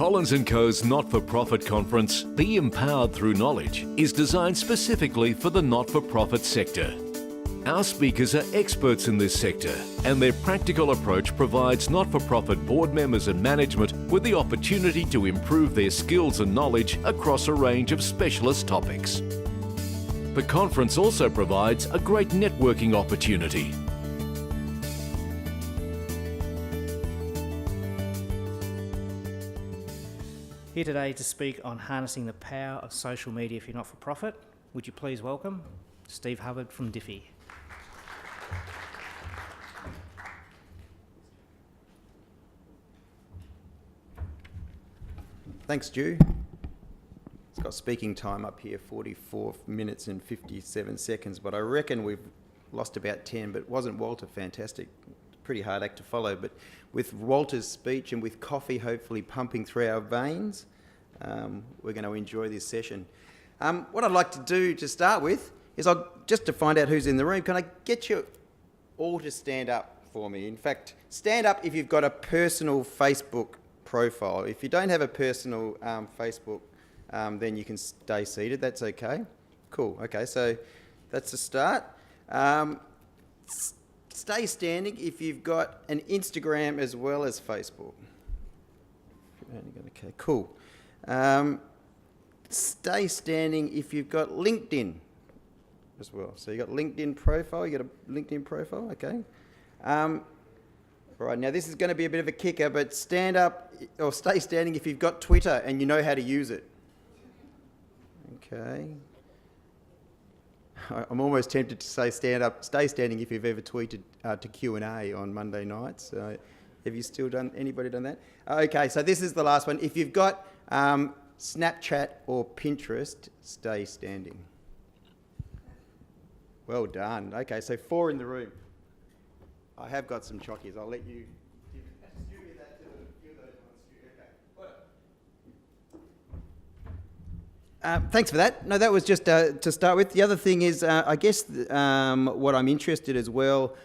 Collins & Co.'s not-for-profit conference, Be Empowered Through Knowledge, is designed specifically for the not-for-profit sector. Our speakers are experts in this sector, and their practical approach provides not-for-profit board members and management with the opportunity to improve their skills and knowledge across a range of specialist topics. The conference also provides a great networking opportunity. Here today to speak on harnessing the power of social media for your not-for-profit, would you please welcome Steve Hubbard from Diffie. Thanks, Stu. It's got speaking time up here, 44 minutes and 57 seconds, but I reckon we've lost about 10, but wasn't Walter fantastic? Pretty hard act to follow, but with Walter's speech and with coffee hopefully pumping through our veins, we're going to enjoy this session. What I'd like to do to start with is just to find out who's in the room, can I get you all to stand up for me? In fact, stand up if you've got a personal Facebook profile. If you don't have a personal Facebook, then you can stay seated, that's okay. Cool, okay, so that's a start. Stay standing if you've got an Instagram as well as Facebook. Okay, cool. Stay standing if you've got LinkedIn as well. So you've got LinkedIn profile, you got a LinkedIn profile, okay. Right, now this is going to be a bit of a kicker, but stand up or stay standing if you've got Twitter and you know how to use it. Okay. I'm almost tempted to say stay standing if you've ever tweeted to Q&A on Monday nights. Have you still anybody done that? Okay, so this is the last one. If you've got Snapchat or Pinterest, stay standing. Well done. Okay, so 4 in the room. I have got some chockies. I'll let you distribute that to a few of those ones. Okay. Thanks for that. No, that was just to start with. The other thing is, I guess what I'm interested as well,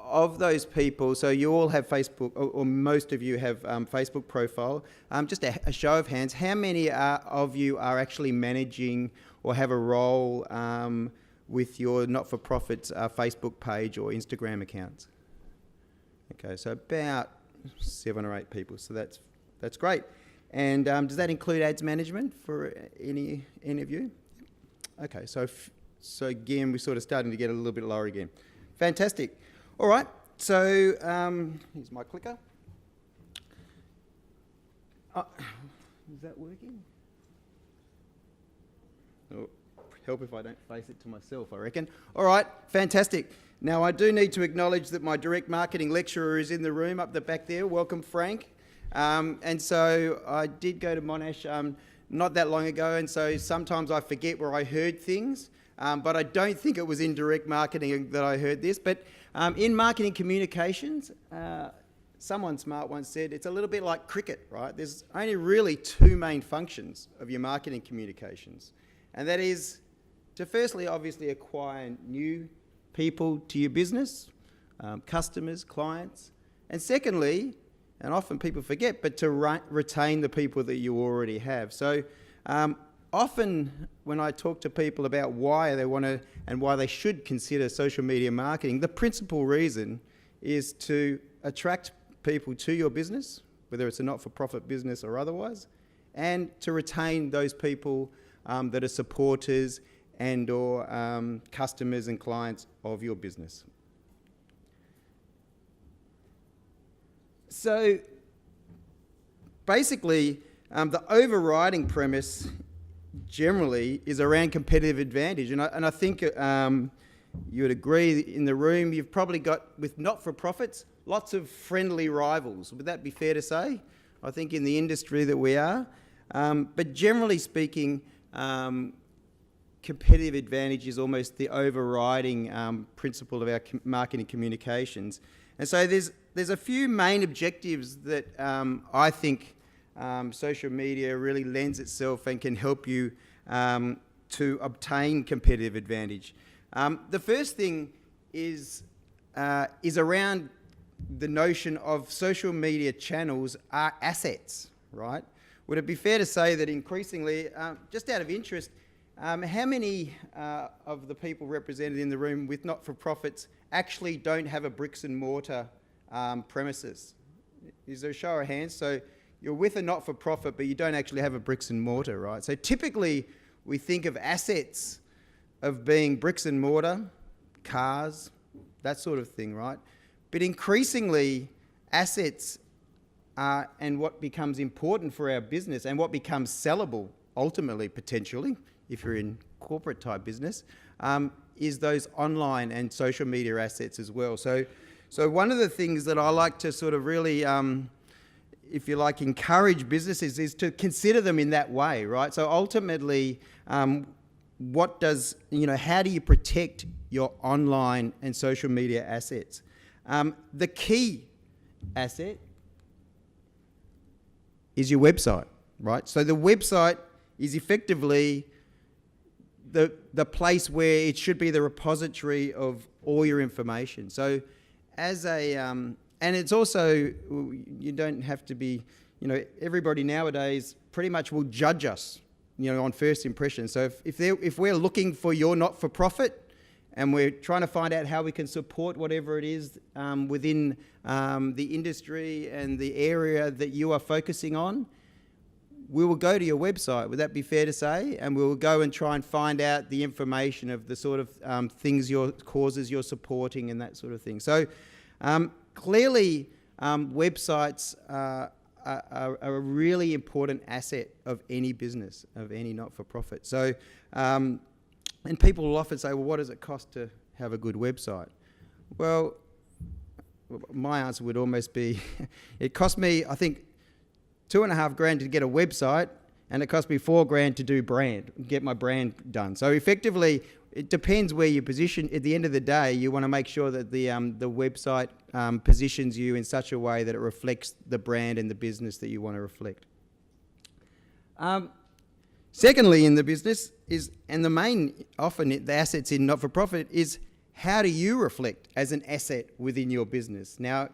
of those people, so you all have Facebook, or most of you have Facebook profile. Just a show of hands, how many of you are actually managing or have a role with your not-for-profit's Facebook page or Instagram accounts? Okay, so about 7 or 8 people, so that's great. And does that include ads management for any of you? Okay, so again, we're sort of starting to get a little bit lower again. Fantastic. All right, so here's my clicker. Is that working? Oh, help if I don't face it to myself, I reckon. All right, fantastic. Now, I do need to acknowledge that my direct marketing lecturer is in the room up the back there. Welcome, Frank. And so I did go to Monash not that long ago, and so sometimes I forget where I heard things, but I don't think it was in direct marketing that I heard this. But in marketing communications, someone smart once said, it's a little bit like cricket, right? There's only really 2 main functions of your marketing communications, and that is to firstly, obviously, acquire new people to your business, customers, clients, and secondly, and often people forget, but to retain the people that you already have. So often when I talk to people about why they want to and why they should consider social media marketing, the principal reason is to attract people to your business, whether it's a not-for-profit business or otherwise, and to retain those people that are supporters and or customers and clients of your business. So basically, the overriding premise generally is around competitive advantage. And I think you would agree in the room, you've probably got, with not-for-profits, lots of friendly rivals. Would that be fair to say? I think in the industry that we are. But generally speaking, competitive advantage is almost the overriding principle of our marketing communications. And so there's a few main objectives that I think social media really lends itself and can help you to obtain competitive advantage. The first thing is around the notion of social media channels are assets, right? Would it be fair to say that increasingly, just out of interest, how many of the people represented in the room with not-for-profits actually don't have a bricks and mortar premises? Is there a show of hands? So you're with a not-for-profit, but you don't actually have a bricks and mortar, right? So typically we think of assets of being bricks and mortar, cars, that sort of thing, right? But increasingly, assets and what becomes important for our business and what becomes sellable, ultimately, potentially, if you're in corporate type business, is those online and social media assets as well. So one of the things that I like to sort of really, if you like, encourage businesses is to consider them in that way, right? So ultimately, how do you protect your online and social media assets? The key asset is your website, right? So the website is effectively the place where it should be the repository of all your information. So as a, and it's also, you don't have to be, everybody nowadays pretty much will judge us, on first impression. So if we're looking for your not-for-profit and we're trying to find out how we can support whatever it is within the industry and the area that you are focusing on, we will go to your website. Would that be fair to say? And we will go and try and find out the information of the sort of causes you're supporting and that sort of thing. So clearly, websites are a really important asset of any business, of any not-for-profit. So, and people will often say, well, what does it cost to have a good website? Well, my answer would almost be, it cost me, I think, $2,500 to get a website, and it cost me $4,000 to get my brand done. So effectively, it depends where you position. At the end of the day, you want to make sure that the website positions you in such a way that it reflects the brand and the business that you want to reflect. Secondly, in the business is, and the main, often the assets in not-for-profit is, how do you reflect as an asset within your business? Now,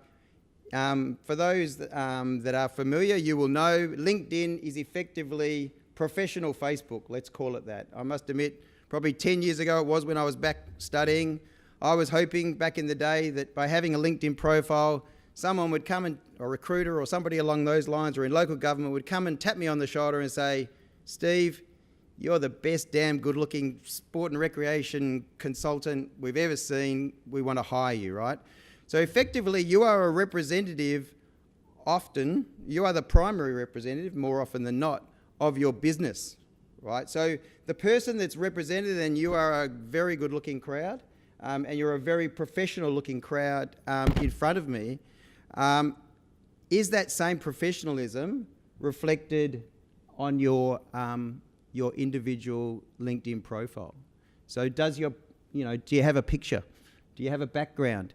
for those that are familiar, you will know LinkedIn is effectively professional Facebook, let's call it that. I must admit, probably 10 years ago it was when I was back studying, I was hoping back in the day that by having a LinkedIn profile, someone would come a recruiter or somebody along those lines or in local government would come and tap me on the shoulder and say, Steve, you're the best damn good-looking sport and recreation consultant we've ever seen. We want to hire you, right? So effectively, you are a representative often, you are the primary representative, more often than not, of your business, right? So the person that's represented, and you are a very good-looking crowd, and you're a very professional-looking crowd in front of me, is that same professionalism reflected on your individual LinkedIn profile? So do you have a picture? Do you have a background?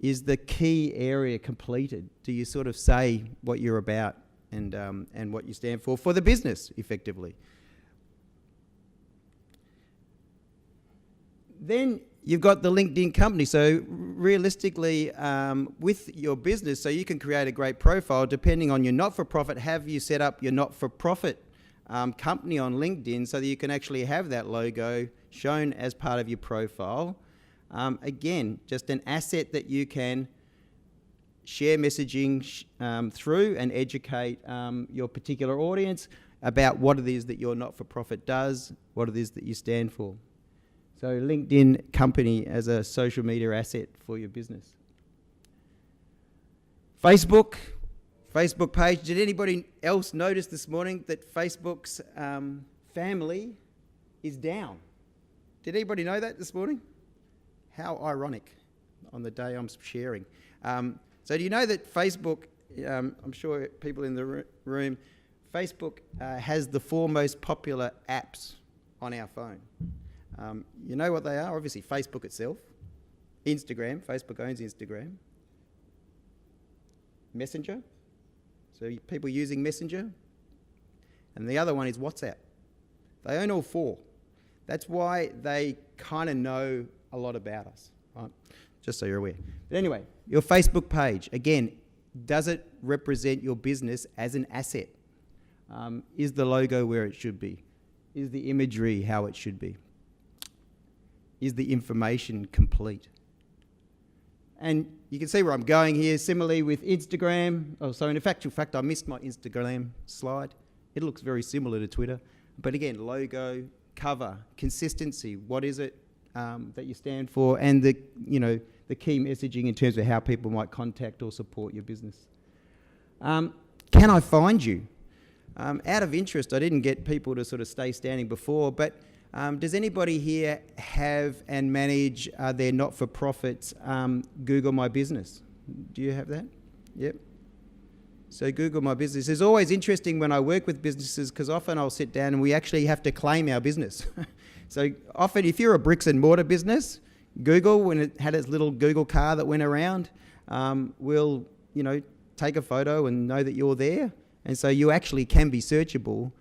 Is the key area completed? Do you sort of say what you're about and what you stand for the business, effectively? Then you've got the LinkedIn company. So realistically, with your business, so you can create a great profile depending on your not-for-profit. Have you set up your not-for-profit company on LinkedIn so that you can actually have that logo shown as part of your profile? Again, just an asset that you can share messaging through and educate your particular audience about what it is that your not-for-profit does, what it is that you stand for. So LinkedIn company as a social media asset for your business. Facebook page. Did anybody else notice this morning that Facebook's family is down? Did anybody know that this morning? How ironic on the day I'm sharing. So do you know that Facebook, I'm sure people in the room, Facebook has the 4 most popular apps on our phone. You know what they are? Obviously Facebook itself, Instagram, Facebook owns Instagram, Messenger, so people using Messenger, and the other one is WhatsApp. They own all 4. That's why they kind of know a lot about us, right? Just so you're aware. But anyway, your Facebook page, again, does it represent your business as an asset? Is the logo where it should be? Is the imagery how it should be? Is the information complete? And you can see where I'm going here. Similarly with Instagram. Oh, so in actual fact, I missed my Instagram slide. It looks very similar to Twitter. But again, logo, cover, consistency. What is it that you stand for? And the key messaging in terms of how people might contact or support your business. Can I find you? Out of interest, I didn't get people to sort of stay standing before, but does anybody here have and manage their not-for-profits Google My Business? Do you have that? Yep. So Google My Business is always interesting when I work with businesses, because often I'll sit down and we actually have to claim our business. So often if you're a bricks and mortar business, Google, when it had its little Google car that went around, will take a photo and know that you're there. And so you actually can be searchable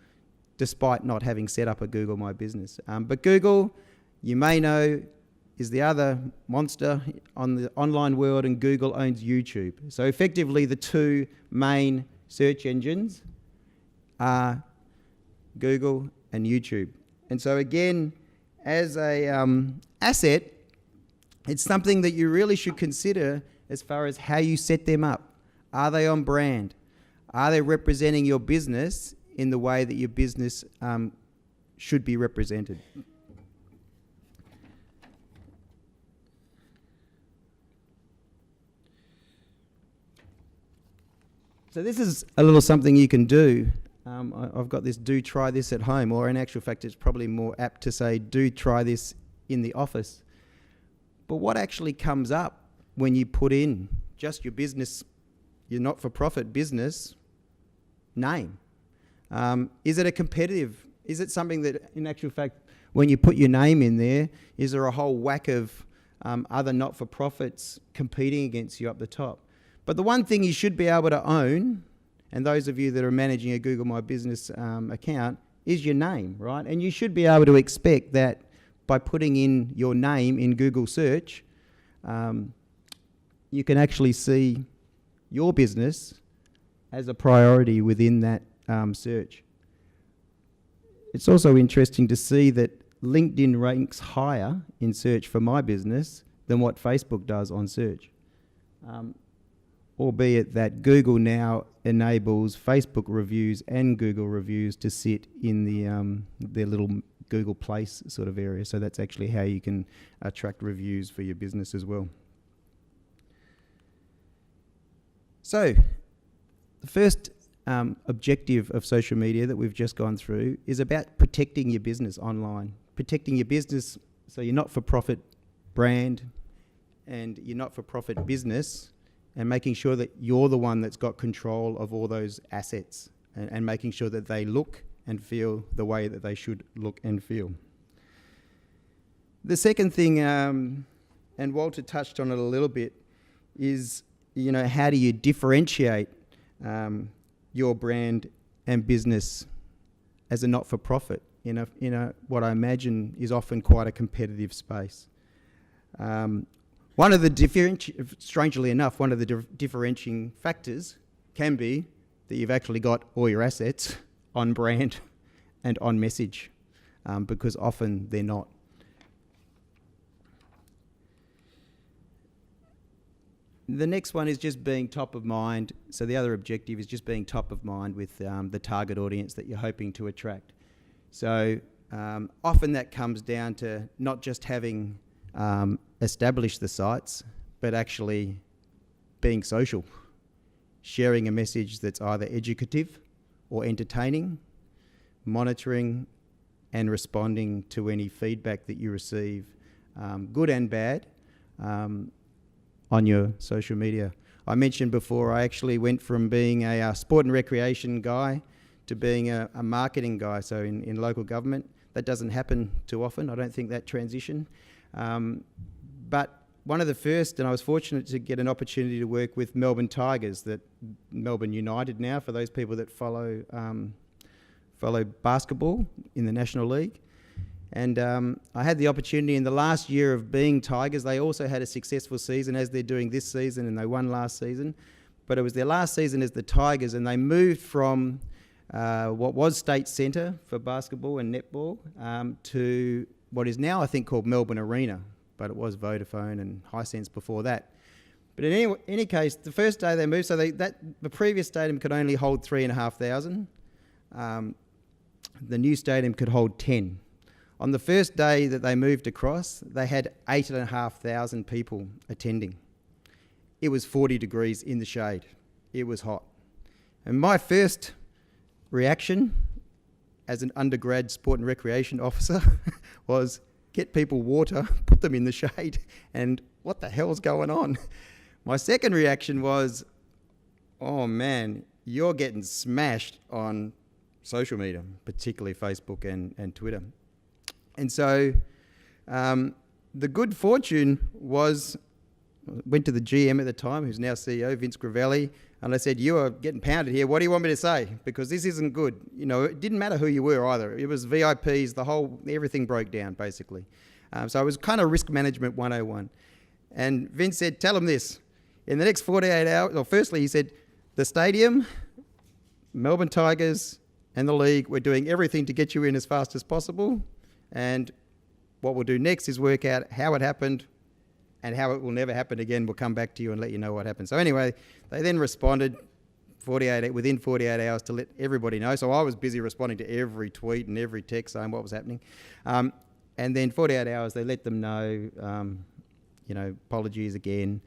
despite not having set up a Google My Business. But Google, you may know, is the other monster on the online world, and Google owns YouTube. So effectively the two main search engines are Google and YouTube. And so again, as a asset, it's something that you really should consider as far as how you set them up. Are they on brand? Are they representing your business in the way that your business should be represented? So this is a little something you can do. I've got this, do try this at home, or in actual fact it's probably more apt to say do try this in the office. But what actually comes up when you put in just your business, your not-for-profit business name? Is it a competitive? Is it something that, in actual fact, when you put your name in there, is there a whole whack of other not-for-profits competing against you up the top? But the one thing you should be able to own, and those of you that are managing a Google My Business account, is your name, right? And you should be able to expect that by putting in your name in Google search, you can actually see your business as a priority within that search. It's also interesting to see that LinkedIn ranks higher in search for my business than what Facebook does on search. Albeit that Google now enables Facebook reviews and Google reviews to sit in their little Google Place sort of area. So that's actually how you can attract reviews for your business as well. So the first objective of social media that we've just gone through is about protecting your business online. Protecting your business, so your not-for-profit brand and your not-for-profit business, and making sure that you're the one that's got control of all those assets, and making sure that they look and feel the way that they should look and feel. The second thing, and Walter touched on it a little bit, is how do you differentiate your brand and business as a not-for-profit in a what I imagine is often quite a competitive space. One of the strangely enough, one of the differentiating factors can be that you've actually got all your assets on brand and on message, because often they're not. The next one is just being top of mind. So the other objective is just being top of mind with the target audience that you're hoping to attract. So often that comes down to not just having established the sites, but actually being social, sharing a message that's either educative or entertaining, monitoring and responding to any feedback that you receive, good and bad, on your social media. I mentioned before, I actually went from being a sport and recreation guy to being a marketing guy. So in local government, that doesn't happen too often. I don't think that transition. But one of the first, and I was fortunate to get an opportunity to work with Melbourne Tigers, that Melbourne United now, for those people that follow basketball in the National League. And I had the opportunity in the last year of being Tigers. They also had a successful season, as they're doing this season, and they won last season. But it was their last season as the Tigers, and they moved from what was State Centre for basketball and netball to what is now, I think, called Melbourne Arena, but it was Vodafone and Hisense before that. But in any case, the first day they moved, so the previous stadium could only hold 3,500. The new stadium could hold 10. On the first day that they moved across, they had 8,500 people attending. It was 40 degrees in the shade. It was hot. And my first reaction as an undergrad sport and recreation officer was get people water, put them in the shade, and what the hell's going on? My second reaction was, oh man, you're getting smashed on social media, particularly Facebook and Twitter. And so the good fortune went to the GM at the time, who's now CEO, Vince Gravelli, and I said, you are getting pounded here. What do you want me to say? Because this isn't good. You know, it didn't matter who you were either. It was VIPs, everything broke down, basically. So it was kind of risk management 101. And Vince said, tell them this. In the next 48 hours, well, firstly, he said, the stadium, Melbourne Tigers and the league, we're doing everything to get you in as fast as possible. And what we'll do next is work out how it happened and how it will never happen again. We'll come back to you and let you know what happened. So anyway, they then responded within 48 hours to let everybody know. So I was busy responding to every tweet and every text saying what was happening. And then 48 hours, they let them know, apologies again.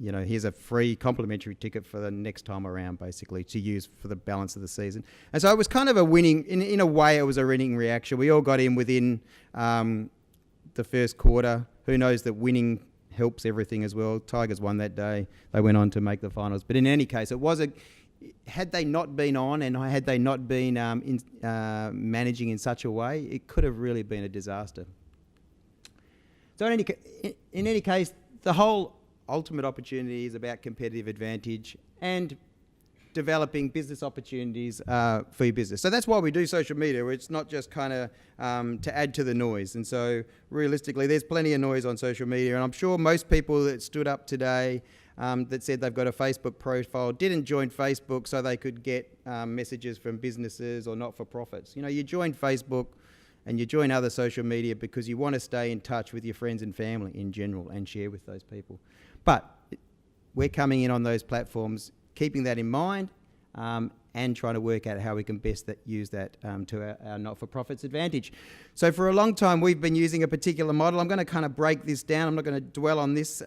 Here's a free complimentary ticket for the next time around, basically, to use for the balance of the season. And so it was kind of a winning, in a way it was a winning reaction. We all got in within the first quarter. Who knows that winning helps everything as well. Tigers won that day. They went on to make the finals. But in any case, had they not been on and had they not been managing in such a way, it could have really been a disaster. So in any case, the whole ultimate opportunity is about competitive advantage and developing business opportunities for your business. So that's why we do social media. It's not just kind of to add to the noise. And so realistically, there's plenty of noise on social media. And I'm sure most people that stood up today that said they've got a Facebook profile didn't join Facebook so they could get messages from businesses or not-for-profits. You know, you join Facebook and you join other social media because you want to stay in touch with your friends and family in general and share with those people. But we're coming in on those platforms, keeping that in mind and trying to work out how we can best use that to our not-for-profits advantage. So for a long time, we've been using a particular model. I'm going to kind of break this down. I'm not going to dwell on this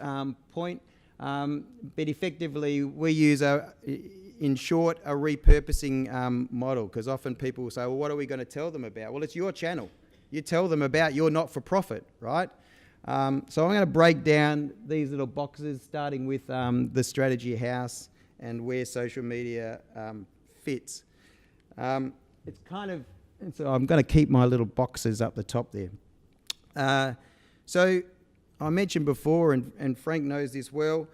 point. But effectively, we use, in short, a repurposing model, because often people will say, well, what are we going to tell them about? Well, it's your channel. You tell them about your not-for-profit, right? So I'm going to break down these little boxes, starting with the strategy house and where social media fits. It's kind of, so I'm going to keep my little boxes up the top there. So I mentioned before, and Frank knows this well,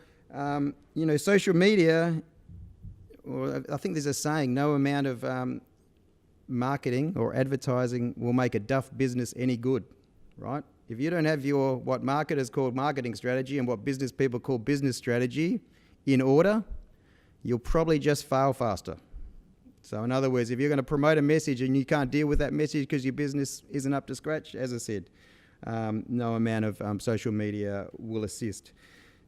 social media, or I think there's a saying, no amount of marketing or advertising will make a duff business any good, right? If you don't have your, what marketers call marketing strategy and what business people call business strategy in order, you'll probably just fail faster. So in other words, if you're going to promote a message and you can't deal with that message because your business isn't up to scratch, as I said, no amount of social media will assist.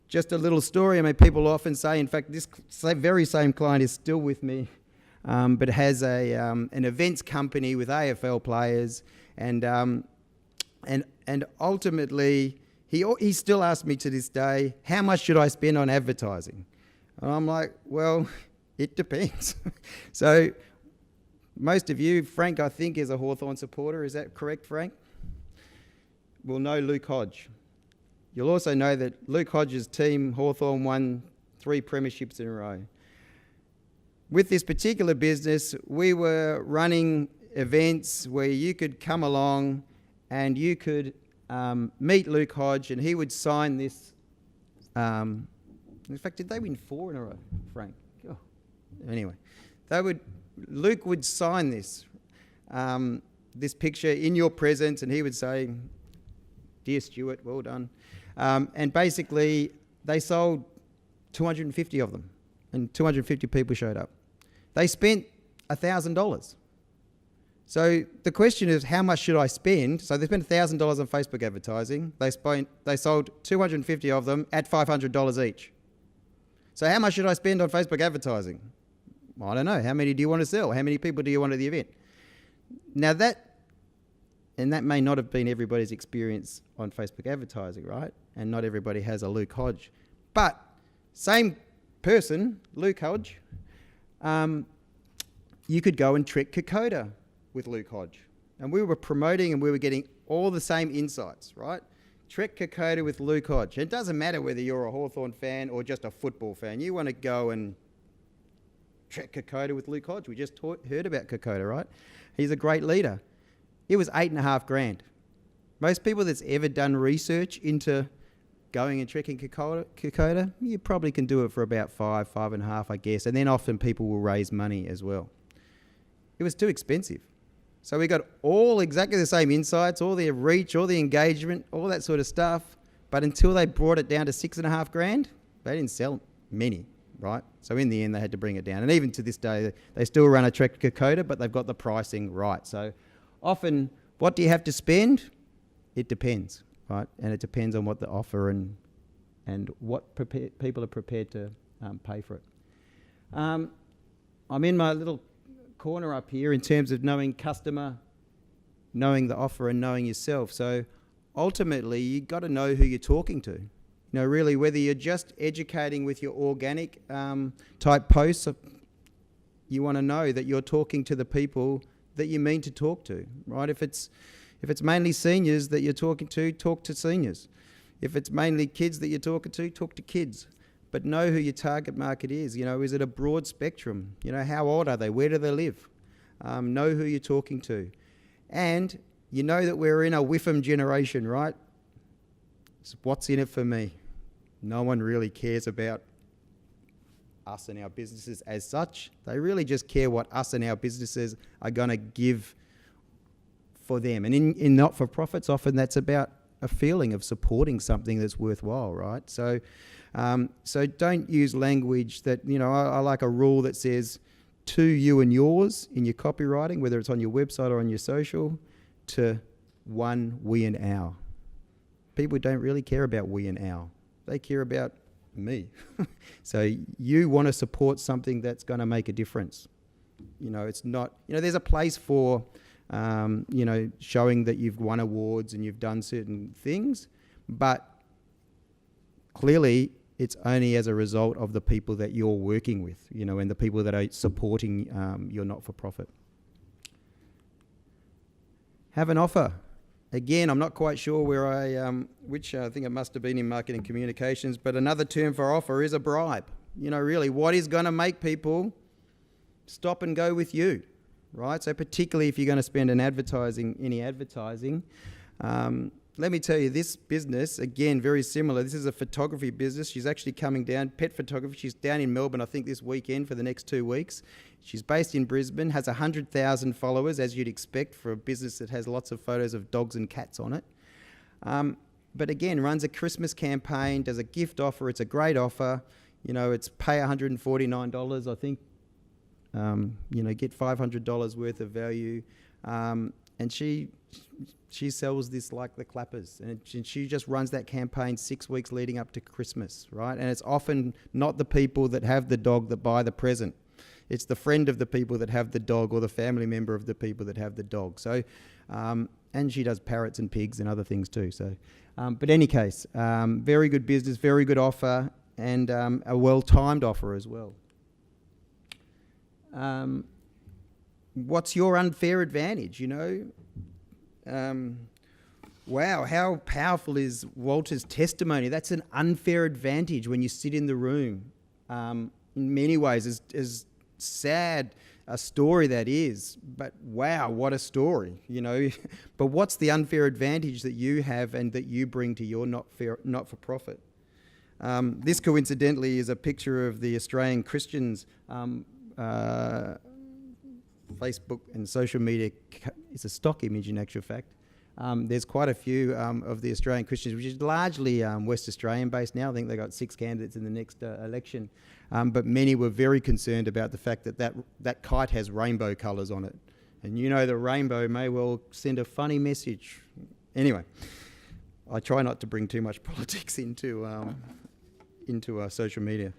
Just a little story. I mean, people often say, in fact, this very same client is still with me, but has an events company with AFL players, and ultimately, he still asks me to this day, how much should I spend on advertising? And I'm like, well, it depends. So most of you, Frank, I think, is a Hawthorn supporter. Is that correct, Frank? Will know Luke Hodge. You'll also know that Luke Hodge's team, Hawthorn, won 3 premierships in a row. With this particular business, we were running events where you could come along and you could meet Luke Hodge, and he would sign this. In fact, did they win 4 in a row, Frank? Oh. Anyway, Luke would sign this picture in your presence, and he would say, "Dear Stuart, well done." And basically, they sold 250 of them, and 250 people showed up. They spent $1,000. So the question is, how much should I spend? So they spent $1,000 on Facebook advertising. They sold 250 of them at $500 each. So how much should I spend on Facebook advertising? I don't know. How many do you want to sell? How many people do you want at the event? Now that may not have been everybody's experience on Facebook advertising, right? And not everybody has a Luke Hodge. But same person, Luke Hodge, you could go and trek Kokoda with Luke Hodge. And we were promoting and we were getting all the same insights, right? Trek Kokoda with Luke Hodge. It doesn't matter whether you're a Hawthorn fan or just a football fan. You want to go and trek Kokoda with Luke Hodge. We just heard about Kokoda, right? He's a great leader. It was $8,500. Most people that's ever done research into going and trekking Kokoda, you probably can do it for about $5, $5.5, I guess. And then often people will raise money as well. It was too expensive. So we got all exactly the same insights, all the reach, all the engagement, all that sort of stuff. But until they brought it down to $6,500, they didn't sell many, right? So in the end, they had to bring it down. And even to this day, they still run a trek Kokoda, but they've got the pricing right. So often, what do you have to spend? It depends, right? And it depends on what the offer and what people are prepared to pay for it. I'm in my little corner up here in terms of knowing customer, knowing the offer and knowing yourself. So ultimately, you've got to know who you're talking to. You know, really, whether you're just educating with your organic type posts, you want to know that you're talking to the people that you mean to talk to, right? If it's mainly seniors that you're talking to, talk to seniors. If it's mainly kids that you're talking to, talk to kids. But know who your target market is. You know, is it a broad spectrum? You know, how old are they? Where do they live? Know who you're talking to. And you know that we're in a whiffum generation, right? It's what's in it for me. No one really cares about us and our businesses as such. They really just care what us and our businesses are going to give for them. And in not-for-profits, often that's about a feeling of supporting something that's worthwhile, right? So don't use language that, you know, I like a rule that says to you and yours in your copywriting, whether it's on your website or on your social, to one we and our. People don't really care about we and our. They care about me. So you want to support something that's going to make a difference. You know, it's not, you know, there's a place for, you know, showing that you've won awards and you've done certain things, but clearly it's only as a result of the people that you're working with, you know, and the people that are supporting your not-for-profit. Have an offer. Again, I'm not quite sure where which I think it must have been in marketing communications, but another term for offer is a bribe. You know, really, what is going to make people stop and go with you, right? So particularly if you're going to spend any advertising, let me tell you, this business, again, very similar. This is a photography business. She's actually coming down, pet photography. She's down in Melbourne, I think, this weekend for the next 2 weeks. She's based in Brisbane, has 100,000 followers, as you'd expect for a business that has lots of photos of dogs and cats on it. But again, runs a Christmas campaign, does a gift offer. It's a great offer. You know, it's pay $149, I think. You know, get $500 worth of value. And she sells this like the clappers, and she just runs that campaign 6 weeks leading up to Christmas, right? And it's often not the people that have the dog that buy the present. It's the friend of the people that have the dog or the family member of the people that have the dog. So, and she does parrots and pigs and other things too. So, but any case, very good business, very good offer, and a well-timed offer as well. What's your unfair advantage, you know? Wow, how powerful is Walter's testimony? That's an unfair advantage when you sit in the room. In many ways, as sad a story that is, but wow, what a story, you know? But what's the unfair advantage that you have and that you bring to your not-for-profit? This coincidentally is a picture of the Australian Christians Facebook and social media. It's a stock image in actual fact. There's quite a few of the Australian Christians, which is largely West Australian based now. I think they got 6 candidates in the next election. But many were very concerned about the fact that kite has rainbow colours on it. And you know the rainbow may well send a funny message. Anyway, I try not to bring too much politics into social media.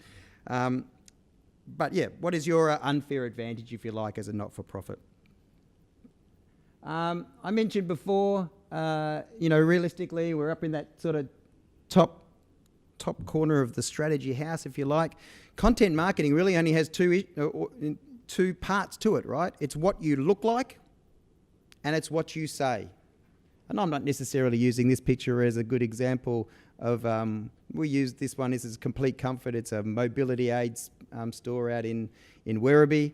But yeah, what is your unfair advantage, if you like, as a not-for-profit? I mentioned before, realistically, we're up in that sort of top corner of the strategy house, if you like. Content marketing really only has two parts to it, right? It's what you look like and it's what you say. And I'm not necessarily using this picture as a good example of, we use this one, this is Complete Comfort. It's a mobility aids store out in Werribee.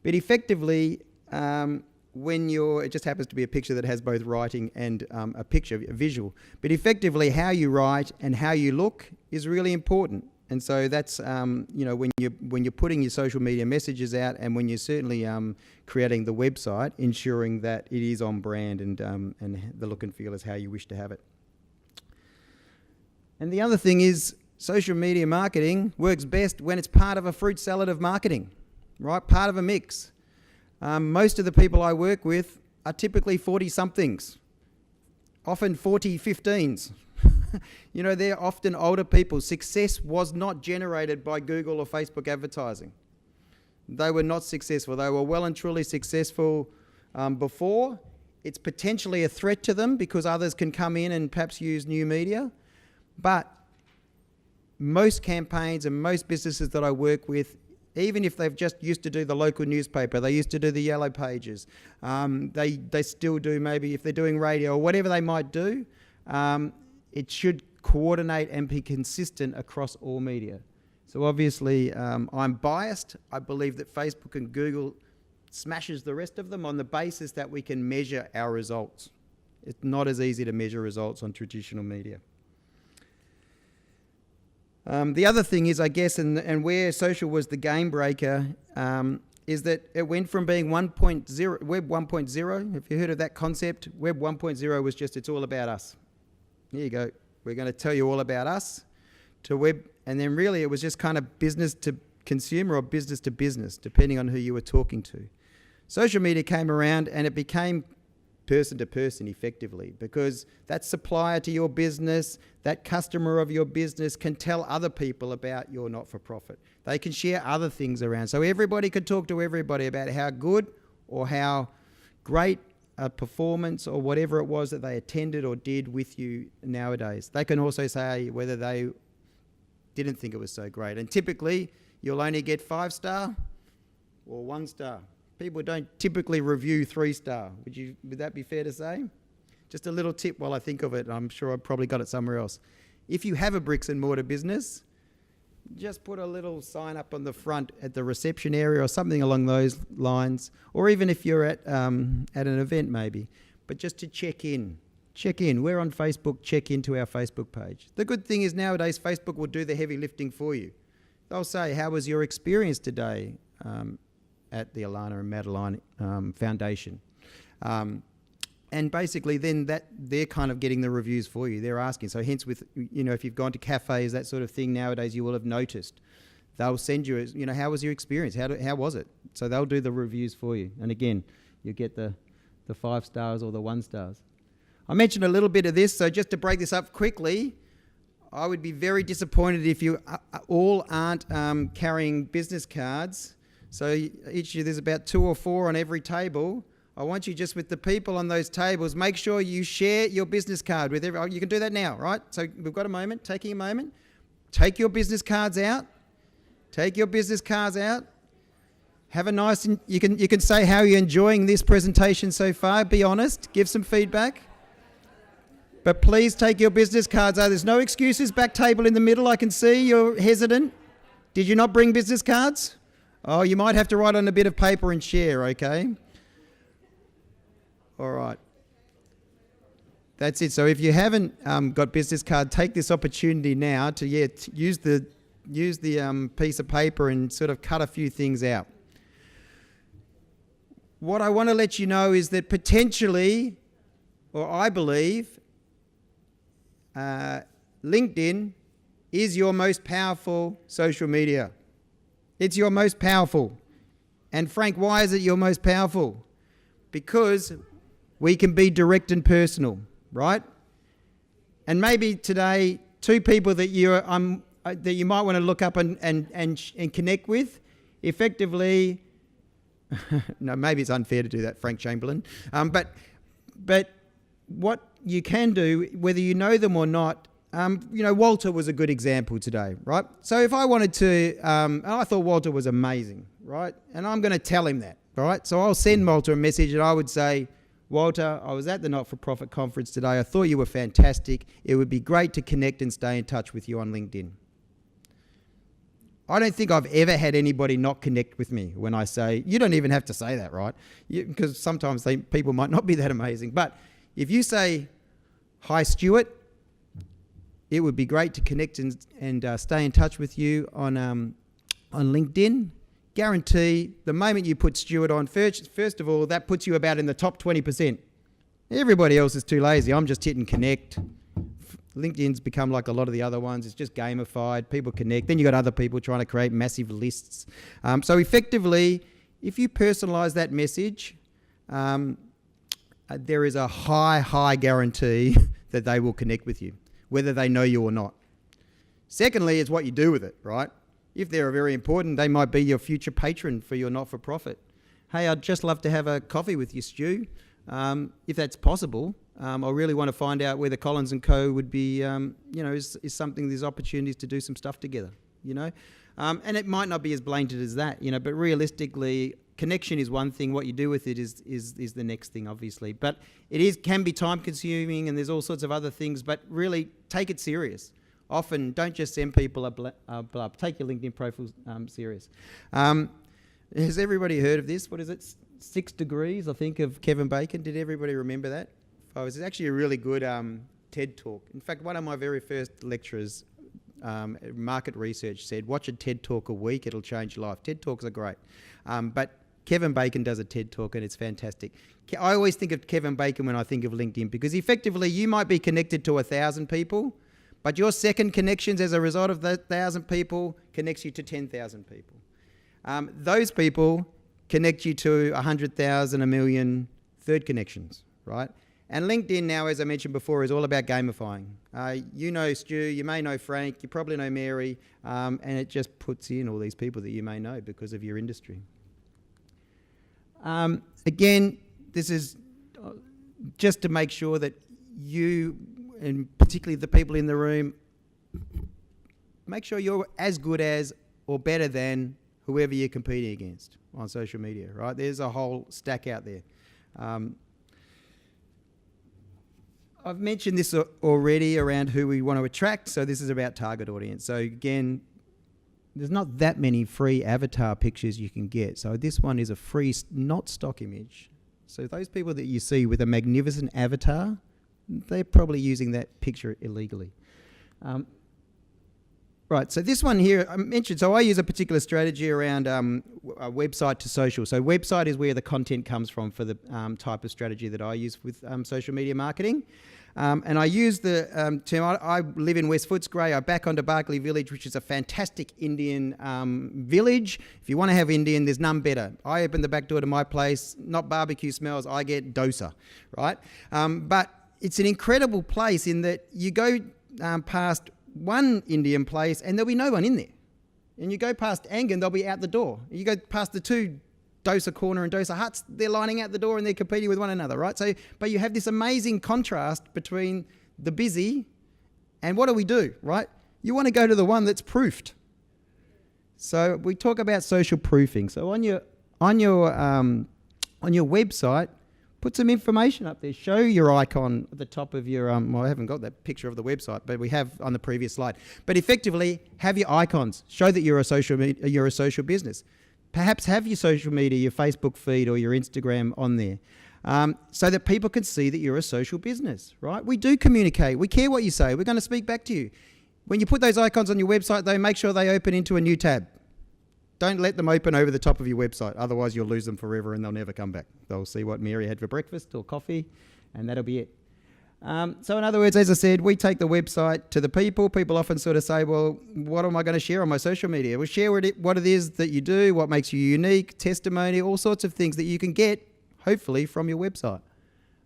But effectively, it just happens to be a picture that has both writing and a picture, a visual. But effectively, how you write and how you look is really important. And so that's, when you're putting your social media messages out, and when you're certainly creating the website, ensuring that it is on brand and the look and feel is how you wish to have it. And the other thing is, social media marketing works best when it's part of a fruit salad of marketing, right? Part of a mix. Most of the people I work with are typically 40-somethings, often 40-15s. They're often older people. Success was not generated by Google or Facebook advertising. They were not successful. They were well and truly successful before. It's potentially a threat to them because others can come in and perhaps use new media. But most campaigns and most businesses that I work with, even if they've just used to do the local newspaper, they used to do the yellow pages, they still do, maybe if they're doing radio or whatever they might do, it should coordinate and be consistent across all media. So obviously I'm biased. I believe that Facebook and Google smashes the rest of them on the basis that we can measure our results. It's not as easy to measure results on traditional media. The other thing is, I guess, and where social was the game breaker, is that it went from being 1.0, Web 1.0, have you heard of that concept? Web 1.0 was just, it's all about us. Here you go. We're going to tell you all about us, to web, and then really it was just kind of business to consumer or business to business, depending on who you were talking to. Social media came around and it became person to person effectively, because that supplier to your business, that customer of your business can tell other people about your not-for-profit. They can share other things around. So everybody could talk to everybody about how good or how great a performance or whatever it was that they attended or did with you nowadays. They can also say whether they didn't think it was so great. And typically, you'll only get 5-star or 1-star. People don't typically review 3-star. Would that be fair to say? Just a little tip while I think of it. I'm sure I've probably got it somewhere else. If you have a bricks and mortar business, just put a little sign up on the front at the reception area or something along those lines, or even if you're at an event maybe, but just to check in. Check in. We're on Facebook. Check into our Facebook page. The good thing is nowadays Facebook will do the heavy lifting for you. They'll say, how was your experience today at the Alana and Madeline Foundation? And basically then they're kind of getting the reviews for you. They're asking. So hence with, if you've gone to cafes, that sort of thing nowadays, you will have noticed. They'll send you, how was your experience? How was it? So they'll do the reviews for you. And again, you get the 5 stars or the 1 stars. I mentioned a little bit of this. So just to break this up quickly, I would be very disappointed if you all aren't carrying business cards. So each year there's about 2 or 4 on every table. I want you just with the people on those tables, make sure you share your business card with everyone. You can do that now, right? So we've got a moment, taking a moment. Take your business cards out. Take your business cards out. Have a nice, you can say how you're enjoying this presentation so far. Be honest, give some feedback. But please take your business cards out. There's no excuses. Back table in the middle, I can see you're hesitant. Did you not bring business cards? Oh, you might have to write on a bit of paper and share, okay? All right. That's it. So if you haven't got business card, take this opportunity now to use the piece of paper and sort of cut a few things out. What I want to let you know is that potentially or I believe, LinkedIn is your most powerful social media. It's your most powerful. And Frank, why is it your most powerful? Because we can be direct and personal, right? And maybe today, two people that you might want to look up and connect with, effectively. No, maybe it's unfair to do that, Frank Chamberlain. But what you can do, whether you know them or not, Walter was a good example today, right? So if I wanted to, and I thought Walter was amazing, right? And I'm going to tell him that, right? So I'll send Walter a message and I would say, Walter, I was at the Not-for-Profit conference today. I thought you were fantastic. It would be great to connect and stay in touch with you on LinkedIn. I don't think I've ever had anybody not connect with me when I say, you don't even have to say that, right? Because sometimes people might not be that amazing. But if you say, hi, Stuart, it would be great to connect and stay in touch with you on LinkedIn. Guarantee the moment you put Stuart on, first of all, that puts you about in the top 20%. Everybody else is too lazy. I'm just hitting connect. LinkedIn's become like a lot of the other ones. It's just gamified. People connect. Then you got other people trying to create massive lists. So effectively, if you personalize that message, there is a high guarantee that they will connect with you, whether they know you or not. Secondly, is what you do with it, right? If they're very important, they might be your future patron for your not-for-profit. Hey, I'd just love to have a coffee with you, Stu. If that's possible, I really want to find out whether Collins and Co would be, is something, there's opportunities to do some stuff together, and it might not be as blatant as that, but realistically, connection is one thing. What you do with it is the next thing, obviously. But can be time consuming, and there's all sorts of other things, but really take it serious. Often, don't just send people a blub. Take your LinkedIn profile serious. Has everybody heard of this? What is it? 6 Degrees, I think, of Kevin Bacon. Did everybody remember that? Oh, it's actually a really good TED talk. In fact, one of my very first lecturers, market research, said, watch a TED talk a week, it'll change your life. TED talks are great. But Kevin Bacon does a TED talk and it's fantastic. I always think of Kevin Bacon when I think of LinkedIn, because effectively you might be connected to 1,000 people, but your second connections as a result of that 1,000 people connects you to 10,000 people. Those people connect you to 100,000, 1 million third connections, right? And LinkedIn now, as I mentioned before, is all about gamifying. You know Stu, you may know Frank, you probably know Mary, and it just puts in all these people that you may know because of your industry. Again, this is just to make sure that you, and particularly the people in the room, make sure you're as good as or better than whoever you're competing against on social media, right? There's a whole stack out there. I've mentioned this already around who we want to attract, so this is about target audience. So again, there's not that many free avatar pictures you can get. So this one is a free, not stock image. So those people that you see with a magnificent avatar, they're probably using that picture illegally. Right, so this one here, I mentioned, so I use a particular strategy around a website to social. So website is where the content comes from for the type of strategy that I use with social media marketing. And I use the term, I live in West Footscray. I back onto Barkly Village, which is a fantastic Indian village. If you want to have Indian, there's none better. I open the back door to my place, not barbecue smells, I get dosa, right? But it's an incredible place in that you go past one Indian place and there'll be no one in there. And you go past Angan, they'll be out the door. You go past the two Dosa Corner and Dosa Huts, they're lining out the door and they're competing with one another, right? So, but you have this amazing contrast between the busy and what do, right? You want to go to the one that's proofed. So we talk about social proofing. So on your website, put some information up there. Show your icon at the top of your, well, I haven't got that picture of the website, but we have on the previous slide. But effectively, have your icons. Show that you're a social business. Perhaps have your social media, your Facebook feed or your Instagram on there, so that people can see that you're a social business, right? We do communicate. We care what you say. We're going to speak back to you. When you put those icons on your website, though, make sure they open into a new tab. Don't let them open over the top of your website. Otherwise, you'll lose them forever and they'll never come back. They'll see what Mary had for breakfast or coffee, and that'll be it. So in other words, as I said, we take the website to the people. People often sort of say, well, what am I going to share on my social media? Well, share what it is that you do, what makes you unique, testimony, all sorts of things that you can get, hopefully, from your website.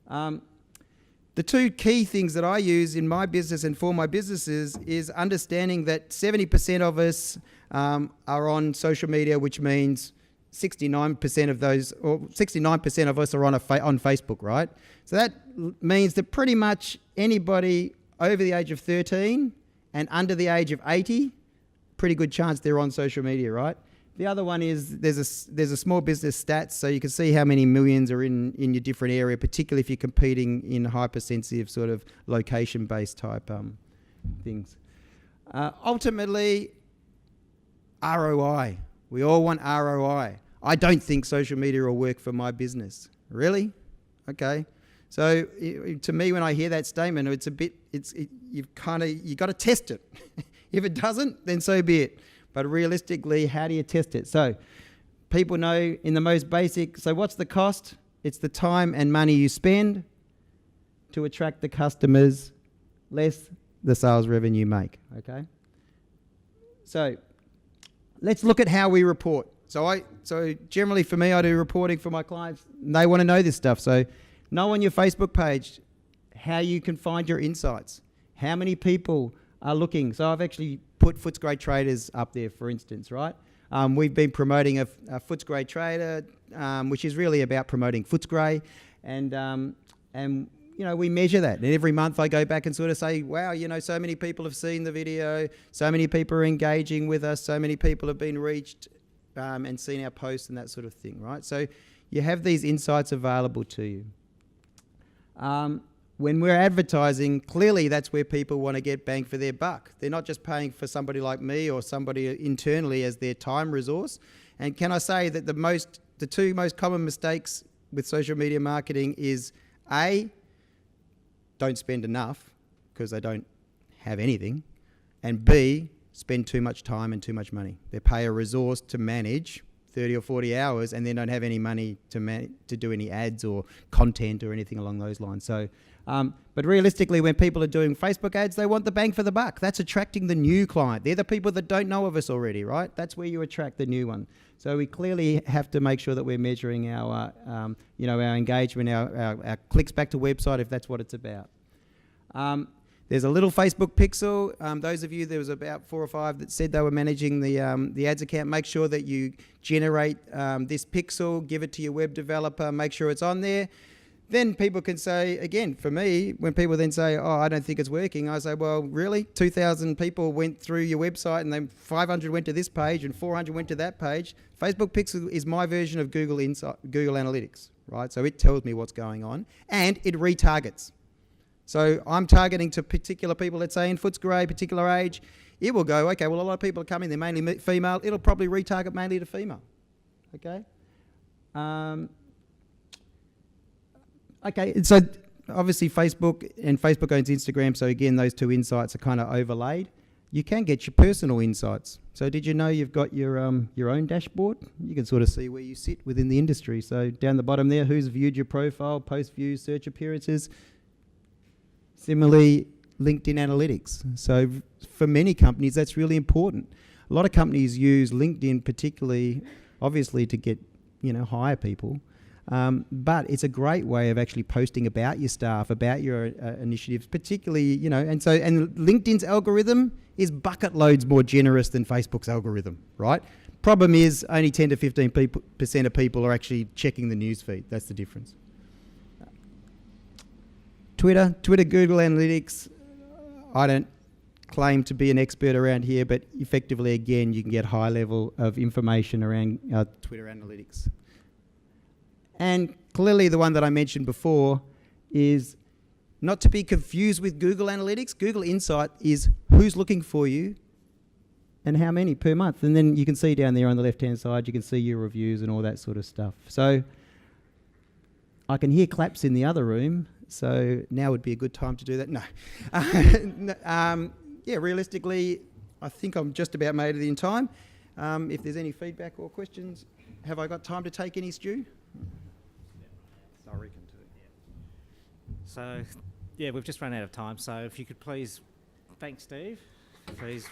The two key things that I use in my business and for my businesses is understanding that 70% of us are on social media, which means 69% of those, or 69% of us are on Facebook, right? So that means that pretty much anybody over the age of 13 and under the age of 80, pretty good chance they're on social media, right? The other one is there's a small business stats, so you can see how many millions are in your different area, particularly if you're competing in hypersensitive sort of location-based type things. Ultimately, ROI. We all want ROI. I don't think social media will work for my business. Really? Okay. So to me, when I hear that statement, it's a bit, you've got to test it. If it doesn't, then so be it. But realistically, how do you test it? So people know in the most basic, so what's the cost? It's the time and money you spend to attract the customers, less the sales revenue you make, okay? So let's look at how we report. So generally for me, I do reporting for my clients, and they want to know this stuff. So know on your Facebook page how you can find your insights, how many people are looking. So I've actually put Footscray Traders up there, for instance, right? We've been promoting a Footscray Trader, which is really about promoting Footscray, and you know, we measure that. And every month I go back and sort of say, wow, you know, so many people have seen the video, so many people are engaging with us, so many people have been reached and seen our posts and that sort of thing, right? So you have these insights available to you. When we're advertising, clearly that's where people want to get bang for their buck. They're not just paying for somebody like me or somebody internally as their time resource. And can I say that the two most common mistakes with social media marketing is A, don't spend enough because they don't have anything, and B, spend too much time and too much money. They pay a resource to manage 30 or 40 hours and then don't have any money to do any ads or content or anything along those lines. So, but realistically, when people are doing Facebook ads, they want the bang for the buck. That's attracting the new client. They're the people that don't know of us already, right? That's where you attract the new one. So we clearly have to make sure that we're measuring our, you know, our engagement, our clicks back to website, if that's what it's about. There's a little Facebook pixel. Those of you, there was about 4 or 5 that said they were managing the ads account. Make sure that you generate this pixel, give it to your web developer, make sure it's on there. Then people can say, again, for me, when people then say, oh, I don't think it's working, I say, well, really? 2,000 people went through your website and then 500 went to this page and 400 went to that page. Facebook Pixel is my version of Google Analytics, right? So it tells me what's going on and it retargets. So I'm targeting to particular people, let's say in Footscray, particular age. It will go, okay, well, a lot of people are coming, they're mainly female. It'll probably retarget mainly to female, okay? Okay, so obviously Facebook and Facebook owns Instagram, so again, those two insights are kind of overlaid. You can get your personal insights. So did you know you've got your own dashboard? You can sort of see where you sit within the industry. So down the bottom there, who's viewed your profile, post views, search appearances. Similarly, LinkedIn Analytics. So for many companies, that's really important. A lot of companies use LinkedIn particularly, obviously, to get, you know, hire people. But it's a great way of actually posting about your staff, about your initiatives, particularly, you know, and LinkedIn's algorithm is bucket loads more generous than Facebook's algorithm, right? Problem is only 10 to 15% of people are actually checking the newsfeed. That's the difference. Twitter, Google Analytics, I don't claim to be an expert around here, but effectively, again, you can get high level of information around Twitter Analytics. And clearly the one that I mentioned before is not to be confused with Google Analytics. Google Insight is who's looking for you and how many per month. And then you can see down there on the left-hand side, you can see your reviews and all that sort of stuff. So I can hear claps in the other room. So now would be a good time to do that. No. Yeah, realistically, I think I'm just about made it in time. If there's any feedback or questions, have I got time to take any, Stu? I reckon too. So yeah, we've just run out of time, so if you could please thank Steve for his